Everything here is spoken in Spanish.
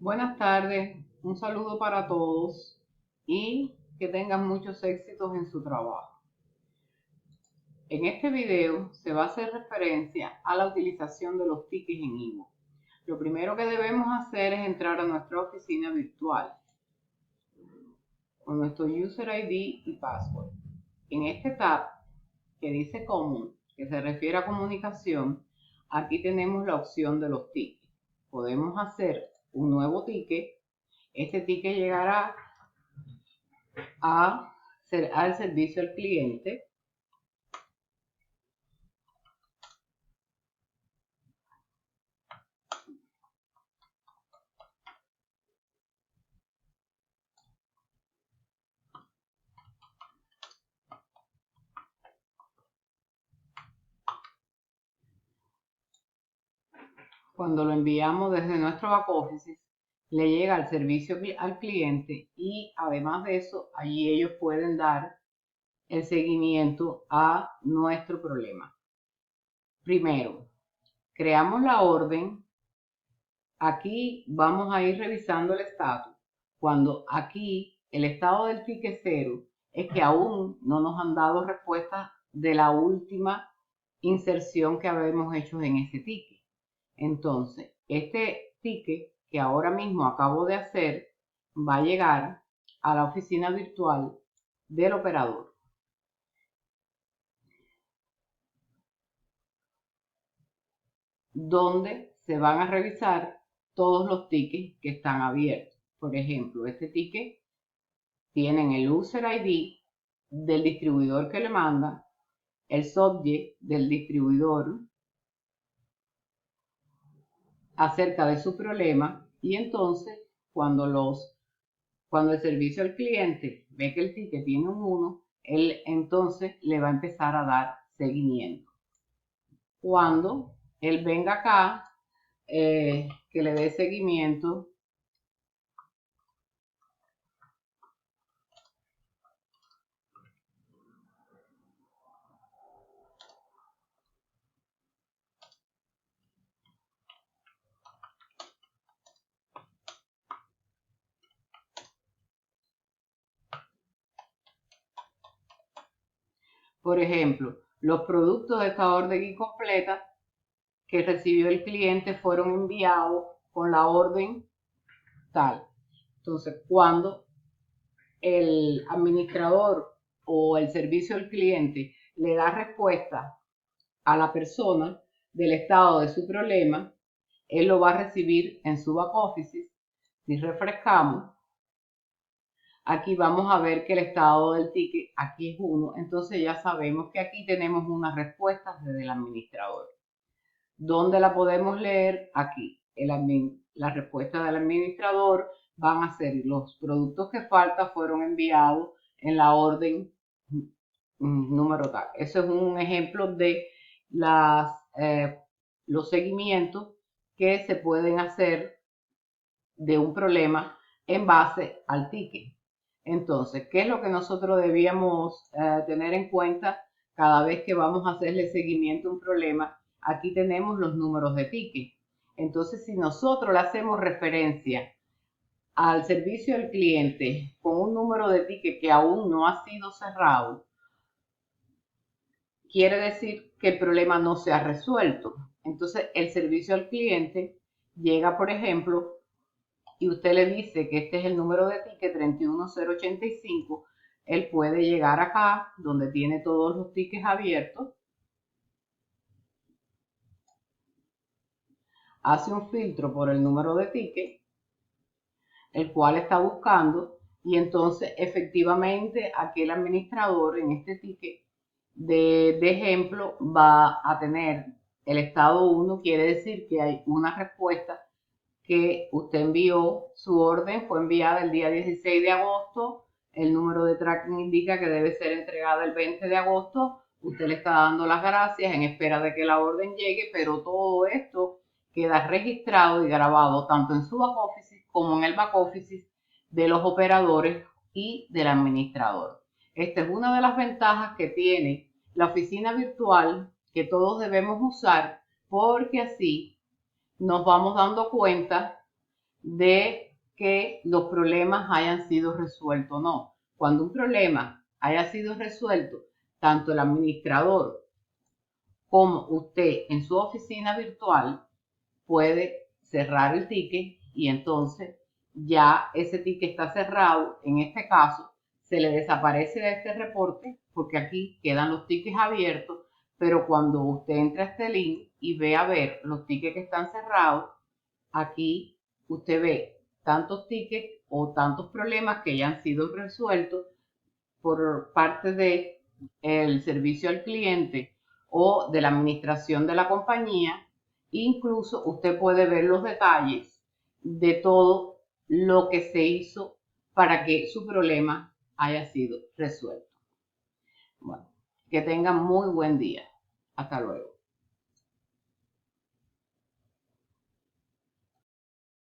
Buenas tardes, un saludo para todos y que tengan muchos éxitos en su trabajo. En este video se va a hacer referencia a la utilización de los tickets en Ivo. Lo primero que debemos hacer es entrar a nuestra oficina virtual con nuestro user ID y password. En este tab que dice Common, que se refiere a comunicación, aquí tenemos la opción de los tickets. Podemos hacer un nuevo ticket. Este ticket llegará al servicio al cliente. Cuando lo enviamos desde nuestro back office, le llega al servicio al cliente y además de eso, allí ellos pueden dar el seguimiento a nuestro problema. Primero, creamos la orden. Aquí vamos a ir revisando el estatus. Cuando aquí el estado del ticket 0 es que aún no nos han dado respuesta de la última inserción que habíamos hecho en ese ticket. Entonces, este ticket que ahora mismo acabo de hacer va a llegar a la oficina virtual del operador, donde se van a revisar todos los tickets que están abiertos. Por ejemplo, este ticket tienen el user ID del distribuidor que le manda, el subject del distribuidor acerca de su problema y entonces cuando el servicio al cliente ve que el ticket tiene un 1, él entonces le va a empezar a dar seguimiento. Cuando él venga acá, que le dé seguimiento por ejemplo, los productos de esta orden incompleta que recibió el cliente fueron enviados con la orden tal. Entonces, cuando el administrador o el servicio al cliente le da respuesta a la persona del estado de su problema, él lo va a recibir en su back office. Si refrescamos, aquí vamos a ver que el estado del ticket aquí es 1, entonces ya sabemos que aquí tenemos una respuesta desde el administrador. ¿Dónde la podemos leer? Aquí. La respuesta del administrador van a ser los productos que faltan fueron enviados en la orden número tal. Eso es un ejemplo de los seguimientos que se pueden hacer de un problema en base al ticket. Entonces, ¿qué es lo que nosotros debíamos tener en cuenta cada vez que vamos a hacerle seguimiento a un problema? Aquí tenemos los números de ticket. Entonces, si nosotros le hacemos referencia al servicio al cliente con un número de ticket que aún no ha sido cerrado, quiere decir que el problema no se ha resuelto. Entonces, el servicio al cliente llega, por ejemplo, y usted le dice que este es el número de ticket 31085, él puede llegar acá donde tiene todos los tickets abiertos, hace un filtro por el número de ticket, el cual está buscando, y entonces efectivamente aquel administrador en este ticket de ejemplo va a tener el estado 1, quiere decir que hay una respuesta que usted envió, su orden fue enviada el día 16 de agosto, el número de tracking indica que debe ser entregada el 20 de agosto, usted le está dando las gracias en espera de que la orden llegue, pero todo esto queda registrado y grabado tanto en su back office como en el back office de los operadores y del administrador. Esta es una de las ventajas que tiene la oficina virtual que todos debemos usar porque así nos vamos dando cuenta de que los problemas hayan sido resueltos o no. Cuando un problema haya sido resuelto, tanto el administrador como usted en su oficina virtual puede cerrar el ticket y entonces ya ese ticket está cerrado. En este caso, se le desaparece de este reporte porque aquí quedan los tickets abiertos, pero cuando usted entra a este link y ve a ver los tickets que están cerrados, aquí usted ve tantos tickets o tantos problemas que ya han sido resueltos por parte de el servicio al cliente o de la administración de la compañía. Incluso usted puede ver los detalles de todo lo que se hizo para que su problema haya sido resuelto. Bueno, que tengan muy buen día. Hasta luego.